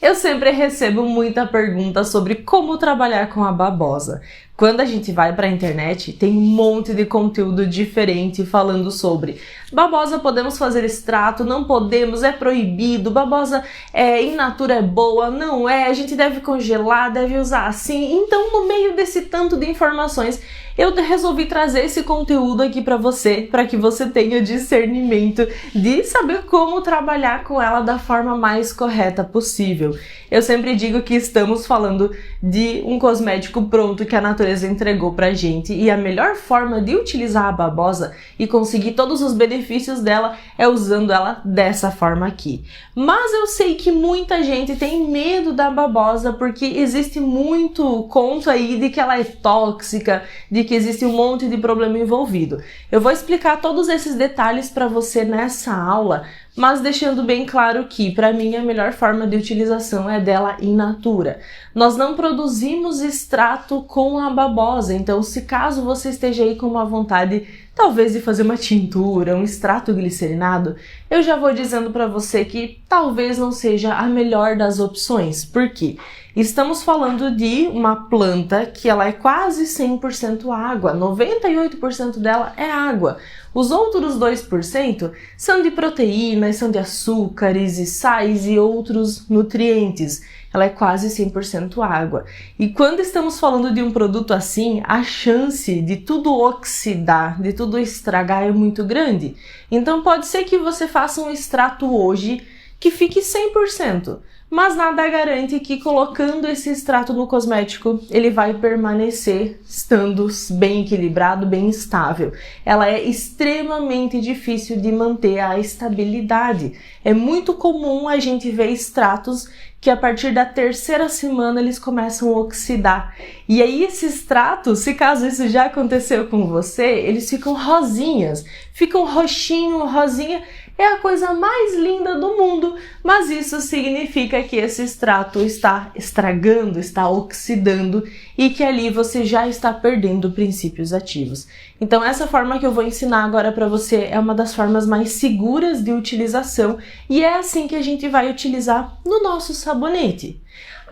Eu sempre recebo muita pergunta sobre como trabalhar com a babosa. Quando a gente vai para a internet, tem um monte de conteúdo diferente falando sobre babosa, podemos fazer extrato, não podemos, é proibido, babosa in natura é boa, não é, a gente deve congelar, deve usar assim. Então, no meio desse tanto de informações, eu resolvi trazer esse conteúdo aqui para você, para que você tenha discernimento de saber como trabalhar com ela da forma mais correta possível. Eu sempre digo que estamos falando de um cosmético pronto que a natureza entregou pra gente e a melhor forma de utilizar a babosa e conseguir todos os benefícios dela é usando ela dessa forma aqui. Mas eu sei que muita gente tem medo da babosa porque existe muito conto aí de que ela é tóxica, de que existe um monte de problema envolvido. Eu vou explicar todos esses detalhes para você nessa aula, mas deixando bem claro que, para mim, a melhor forma de utilização é dela in natura. Nós não produzimos extrato com a babosa, então se caso você esteja aí com uma vontade, talvez de fazer uma tintura, um extrato glicerinado, eu já vou dizendo para você que talvez não seja a melhor das opções. Por quê? Estamos falando de uma planta que ela é quase 100% água, 98% dela é água. Os outros 2% são de proteínas, são de açúcares e sais e outros nutrientes. Ela é quase 100% água. E quando estamos falando de um produto assim, a chance de tudo oxidar, de tudo estragar é muito grande. Então pode ser que você faça um extrato hoje que fique 100%. Mas nada garante que colocando esse extrato no cosmético, ele vai permanecer estando bem equilibrado, bem estável. Ela é extremamente difícil de manter a estabilidade. É muito comum a gente ver extratos que a partir da terceira semana eles começam a oxidar. E aí esses extratos, se caso isso já aconteceu com você, eles ficam rosinhas, ficam roxinho, rosinha. É a coisa mais linda do mundo, mas isso significa que esse extrato está estragando, está oxidando e que ali você já está perdendo princípios ativos. Então essa forma que eu vou ensinar agora para você é uma das formas mais seguras de utilização e é assim que a gente vai utilizar no nosso sabonete.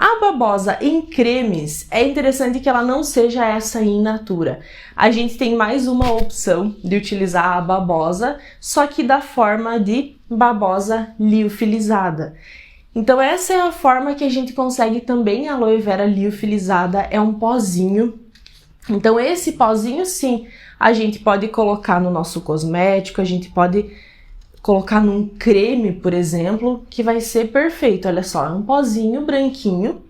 A babosa em cremes, é interessante que ela não seja essa in natura. A gente tem mais uma opção de utilizar a babosa, só que da forma de babosa liofilizada. Então essa é a forma que a gente consegue também a aloe vera liofilizada, é um pozinho. Então esse pozinho sim, a gente pode colocar no nosso cosmético, a gente pode colocar num creme, por exemplo, que vai ser perfeito. Olha só, é um pozinho branquinho.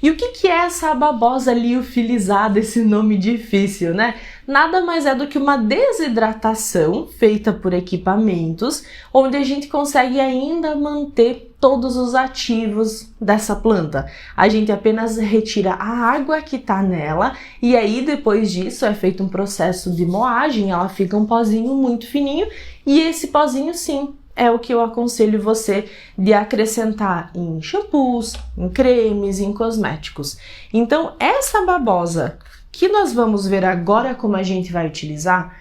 E o que é essa babosa liofilizada, esse nome difícil, né? Nada mais é do que uma desidratação feita por equipamentos, onde a gente consegue ainda manter todos os ativos dessa planta. A gente apenas retira a água que tá nela e aí depois disso é feito um processo de moagem, ela fica um pozinho muito fininho e esse pozinho sim é o que eu aconselho você de acrescentar em shampoos, em cremes, em cosméticos. Então essa babosa que nós vamos ver agora como a gente vai utilizar,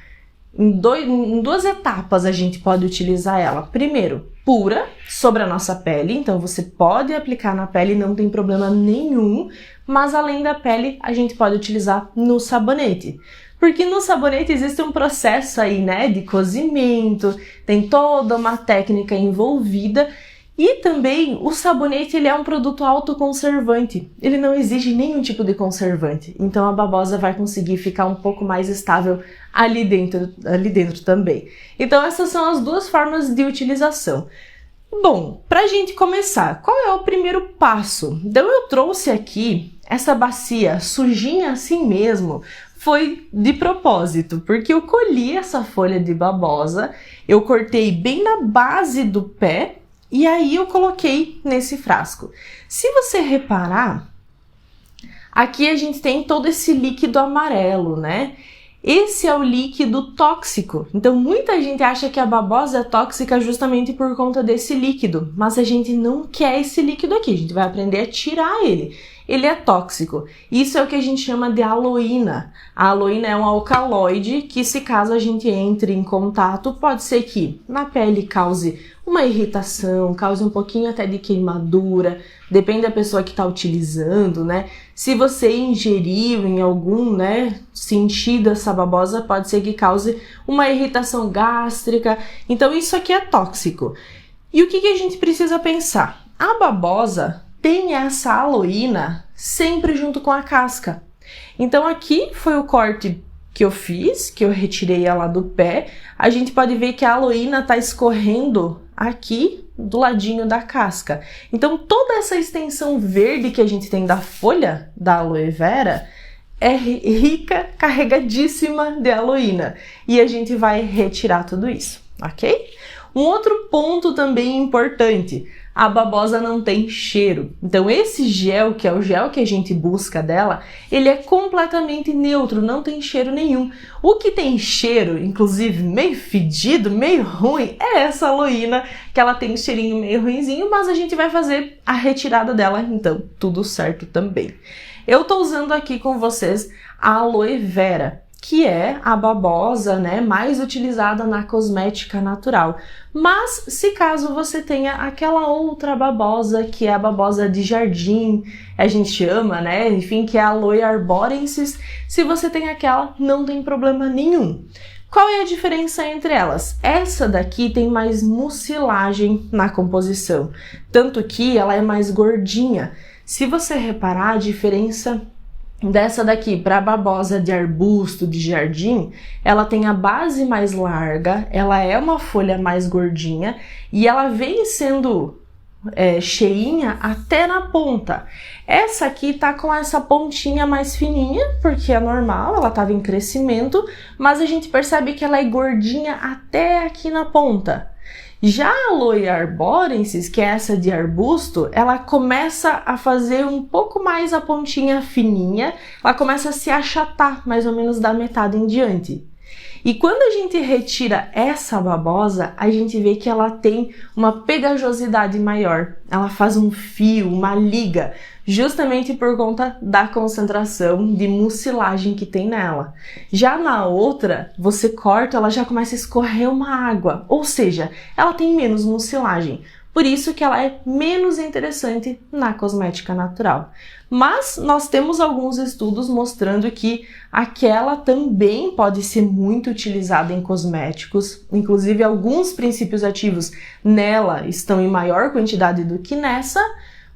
em duas etapas a gente pode utilizar ela. Primeiro, pura, sobre a nossa pele, então você pode aplicar na pele, não tem problema nenhum, mas além da pele a gente pode utilizar no sabonete. Porque no sabonete existe um processo aí, né, de cozimento, tem toda uma técnica envolvida e também o sabonete ele é um produto autoconservante, ele não exige nenhum tipo de conservante, então a babosa vai conseguir ficar um pouco mais estável ali dentro também. Então essas são as duas formas de utilização. Bom, pra gente começar, qual é o primeiro passo? Então eu trouxe aqui essa bacia sujinha assim mesmo, foi de propósito, porque eu colhi essa folha de babosa, eu cortei bem na base do pé e aí eu coloquei nesse frasco. Se você reparar, aqui a gente tem todo esse líquido amarelo, né? Esse é o líquido tóxico. Então muita gente acha que a babosa é tóxica justamente por conta desse líquido, mas a gente não quer esse líquido aqui, a gente vai aprender a tirar ele. Ele é tóxico. Isso é o que a gente chama de aloína. A aloína é um alcaloide que, se caso a gente entre em contato, pode ser que na pele cause uma irritação, cause um pouquinho até de queimadura, depende da pessoa que está utilizando, né? Se você ingeriu em algum, né, sentido essa babosa, pode ser que cause uma irritação gástrica. Então isso aqui é tóxico. E o que a gente precisa pensar? A babosa tem essa aloína sempre junto com a casca. Então aqui foi o corte que eu fiz, que eu retirei ela do pé. A gente pode ver que a aloína está escorrendo aqui do ladinho da casca. Então toda essa extensão verde que a gente tem da folha da aloe vera é rica, carregadíssima de aloína. E a gente vai retirar tudo isso, ok? Um outro ponto também importante, a babosa não tem cheiro. Então esse gel, que é o gel que a gente busca dela, ele é completamente neutro, não tem cheiro nenhum. O que tem cheiro, inclusive meio fedido, meio ruim, é essa aloína, que ela tem um cheirinho meio ruinzinho, mas a gente vai fazer a retirada dela, então tudo certo também. Eu tô usando aqui com vocês a aloe vera, que é a babosa, né, mais utilizada na cosmética natural. Mas se caso você tenha aquela outra babosa, que é a babosa de jardim, a gente chama, né, enfim, que é a Aloe arborensis, se você tem aquela, não tem problema nenhum. Qual é a diferença entre elas? Essa daqui tem mais mucilagem na composição, tanto que ela é mais gordinha. Se você reparar a diferença dessa daqui para a babosa de arbusto, de jardim, ela tem a base mais larga, ela é uma folha mais gordinha e ela vem sendo cheinha até na ponta. Essa aqui tá com essa pontinha mais fininha, porque é normal, ela tava em crescimento, mas a gente percebe que ela é gordinha até aqui na ponta. Já a Aloe arborensis, que é essa de arbusto, ela começa a fazer um pouco mais a pontinha fininha, ela começa a se achatar, mais ou menos da metade em diante. E quando a gente retira essa babosa, a gente vê que ela tem uma pegajosidade maior. Ela faz um fio, uma liga, justamente por conta da concentração de mucilagem que tem nela. Já na outra, você corta, ela já começa a escorrer uma água, ou seja, ela tem menos mucilagem. Por isso que ela é menos interessante na cosmética natural. Mas nós temos alguns estudos mostrando que aquela também pode ser muito utilizada em cosméticos. Inclusive, alguns princípios ativos nela estão em maior quantidade do que nessa.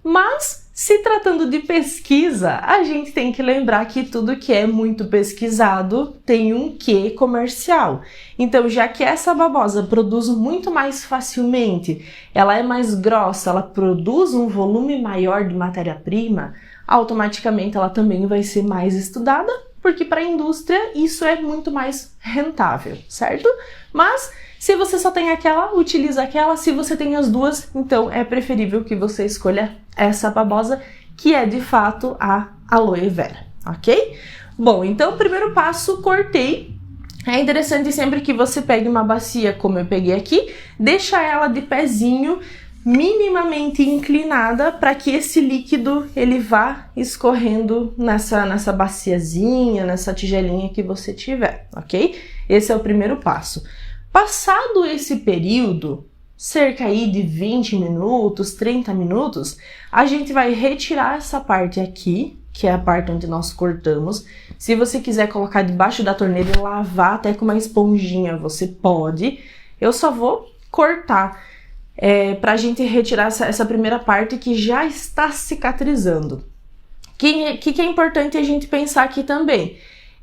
Mas, se tratando de pesquisa, a gente tem que lembrar que tudo que é muito pesquisado tem um quê comercial. Então, já que essa babosa produz muito mais facilmente, ela é mais grossa, ela produz um volume maior de matéria-prima, automaticamente ela também vai ser mais estudada, porque para a indústria isso é muito mais rentável, certo? Mas se você só tem aquela, utiliza aquela. Se você tem as duas, então é preferível que você escolha essa babosa, que é de fato a aloe vera, ok? Bom, então o primeiro passo, cortei. É interessante sempre que você pegue uma bacia, como eu peguei aqui, deixa ela de pezinho, minimamente inclinada, para que esse líquido ele vá escorrendo nessa baciazinha, nessa tigelinha que você tiver, ok? Esse é o primeiro passo. Passado esse período, cerca aí de 20 minutos, 30 minutos, a gente vai retirar essa parte aqui, que é a parte onde nós cortamos. Se você quiser colocar debaixo da torneira e lavar até com uma esponjinha, você pode. Eu só vou cortar pra gente retirar essa primeira parte que já está cicatrizando. O que é importante a gente pensar aqui também?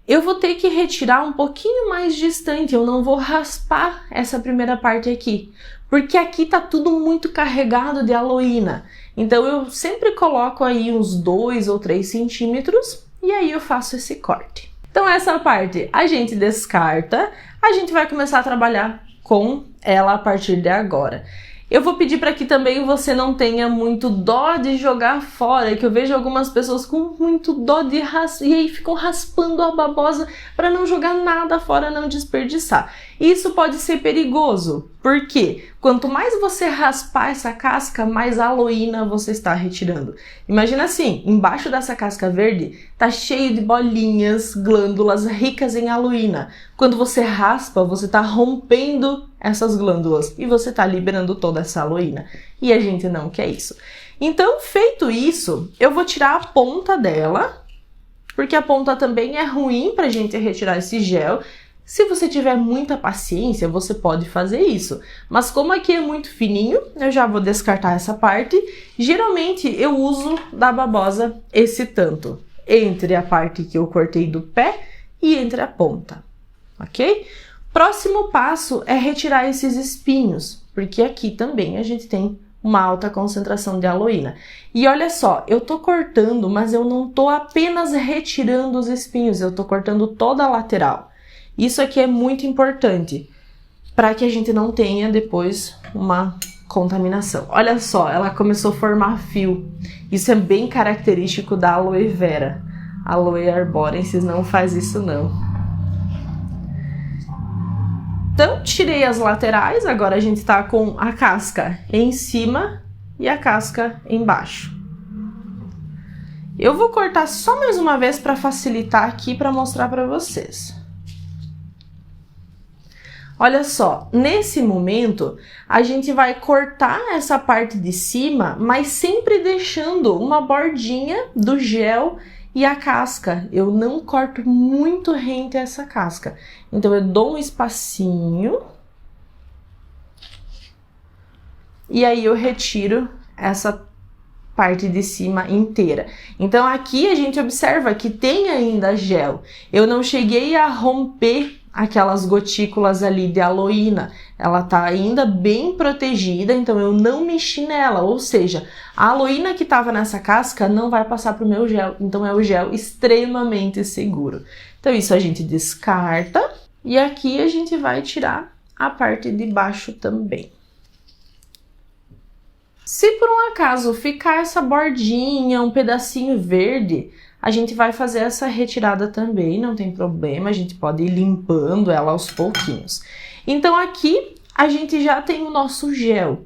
Eu vou ter que retirar um pouquinho mais distante, eu não vou raspar essa primeira parte aqui, porque aqui tá tudo muito carregado de aloína. Então eu sempre coloco aí uns 2 ou 3 centímetros e aí eu faço esse corte. Então essa parte a gente descarta, a gente vai começar a trabalhar com ela a partir de agora. Eu vou pedir para que também você não tenha muito dó de jogar fora, que eu vejo algumas pessoas com muito dó de raspar, e aí ficam raspando a babosa para não jogar nada fora, não desperdiçar. Isso pode ser perigoso. Por quê? Quanto mais você raspar essa casca, mais aloína você está retirando. Imagina assim, embaixo dessa casca verde tá cheio de bolinhas, glândulas ricas em aloína. Quando você raspa, você está rompendo essas glândulas e você está liberando toda essa aloína. E a gente não quer isso. Então, feito isso, eu vou tirar a ponta dela, porque a ponta também é ruim para a gente retirar esse gel. Se você tiver muita paciência, você pode fazer isso. Mas como aqui é muito fininho, eu já vou descartar essa parte. Geralmente eu uso da babosa esse tanto, entre a parte que eu cortei do pé e entre a ponta, ok? Próximo passo é retirar esses espinhos, porque aqui também a gente tem uma alta concentração de aloína. E olha só, eu tô cortando, mas eu não tô apenas retirando os espinhos, eu tô cortando toda a lateral. Isso aqui é muito importante para que a gente não tenha depois uma contaminação. Olha só, ela começou a formar fio. Isso é bem característico da aloe vera. Aloe arborensis não faz isso não. Então, tirei as laterais, agora a gente tá com a casca em cima e a casca embaixo. Eu vou cortar só mais uma vez para facilitar aqui para mostrar para vocês. Olha só, nesse momento a gente vai cortar essa parte de cima, mas sempre deixando uma bordinha do gel e a casca. Eu não corto muito rente essa casca. Então eu dou um espacinho e aí eu retiro essa parte de cima inteira. Então aqui a gente observa que tem ainda gel. Eu não cheguei a romper aquelas gotículas ali de aloína, ela tá ainda bem protegida, então eu não mexi nela, ou seja, a aloína que tava nessa casca não vai passar pro meu gel, então é o gel extremamente seguro. Então isso a gente descarta e aqui a gente vai tirar a parte de baixo também. Se por um acaso ficar essa bordinha, um pedacinho verde, a gente vai fazer essa retirada também, não tem problema, a gente pode ir limpando ela aos pouquinhos. Então aqui a gente já tem o nosso gel.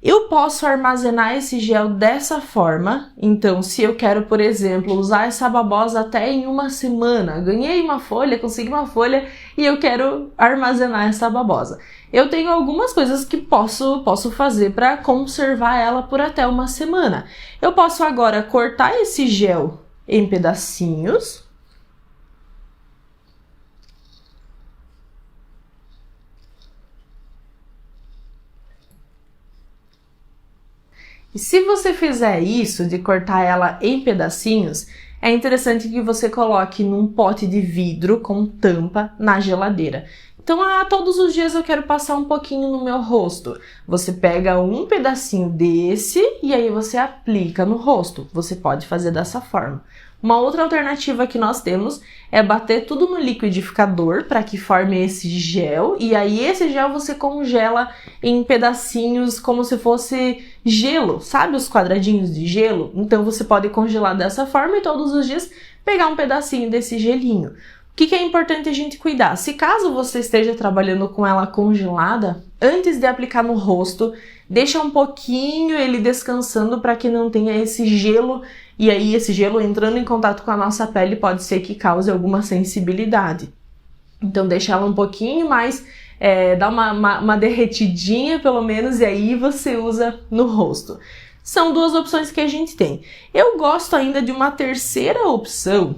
Eu posso armazenar esse gel dessa forma, então se eu quero, por exemplo, usar essa babosa até em uma semana, ganhei uma folha, consegui uma folha e eu quero armazenar essa babosa. Eu tenho algumas coisas que posso fazer para conservar ela por até uma semana. Eu posso agora cortar esse gel em pedacinhos. E se você fizer isso, de cortar ela em pedacinhos, é interessante que você coloque num pote de vidro com tampa na geladeira. Então, todos os dias eu quero passar um pouquinho no meu rosto. Você pega um pedacinho desse e aí você aplica no rosto. Você pode fazer dessa forma. Uma outra alternativa que nós temos é bater tudo no liquidificador para que forme esse gel. E aí esse gel você congela em pedacinhos como se fosse gelo. Sabe os quadradinhos de gelo? Então você pode congelar dessa forma e todos os dias pegar um pedacinho desse gelinho. O que é importante a gente cuidar? Se caso você esteja trabalhando com ela congelada, antes de aplicar no rosto, deixa um pouquinho ele descansando para que não tenha esse gelo, e aí esse gelo entrando em contato com a nossa pele pode ser que cause alguma sensibilidade. Então deixa ela um pouquinho mais, dá uma derretidinha pelo menos, e aí você usa no rosto. São duas opções que a gente tem. Eu gosto ainda de uma terceira opção,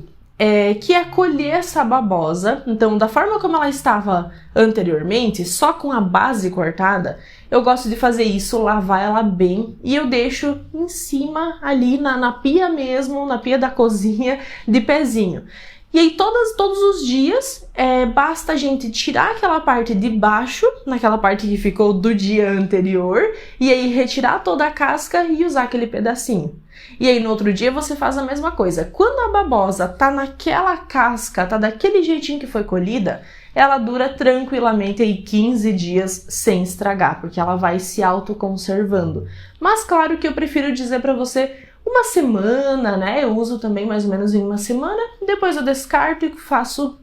que é colher essa babosa. Então, da forma como ela estava anteriormente, só com a base cortada, eu gosto de fazer isso, lavar ela bem, e eu deixo em cima ali na pia mesmo, na pia da cozinha, de pezinho. E aí todos os dias basta a gente tirar aquela parte de baixo, naquela parte que ficou do dia anterior, e aí retirar toda a casca e usar aquele pedacinho. E aí no outro dia você faz a mesma coisa. Quando a babosa tá naquela casca, tá daquele jeitinho que foi colhida, ela dura tranquilamente aí 15 dias sem estragar, porque ela vai se autoconservando. Mas claro que eu prefiro dizer para você uma semana, né? Eu uso também mais ou menos em uma semana, depois eu descarto e faço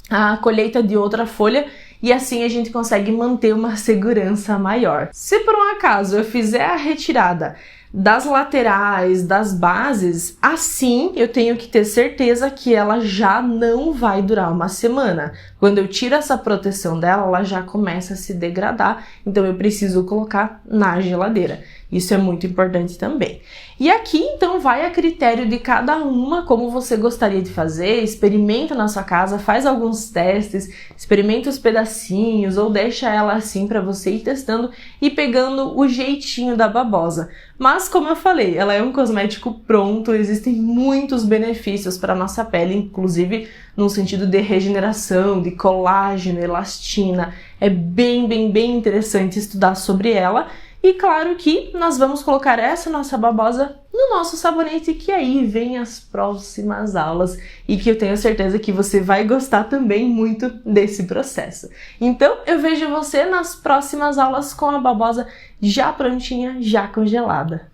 a colheita de outra folha e assim a gente consegue manter uma segurança maior. Se por um acaso eu fizer a retirada das laterais, das bases, assim eu tenho que ter certeza que ela já não vai durar uma semana. Quando eu tiro essa proteção dela, ela já começa a se degradar, então eu preciso colocar na geladeira. Isso é muito importante também. E aqui, então, vai a critério de cada uma, como você gostaria de fazer, experimenta na sua casa, faz alguns testes, experimenta os pedacinhos ou deixa ela assim para você ir testando e pegando o jeitinho da babosa. Mas, como eu falei, ela é um cosmético pronto, existem muitos benefícios para a nossa pele, inclusive no sentido de regeneração, de colágeno, elastina. É bem interessante estudar sobre ela. E claro que nós vamos colocar essa nossa babosa no nosso sabonete, que aí vem as próximas aulas e que eu tenho certeza que você vai gostar também muito desse processo. Então eu vejo você nas próximas aulas com a babosa já prontinha, já congelada.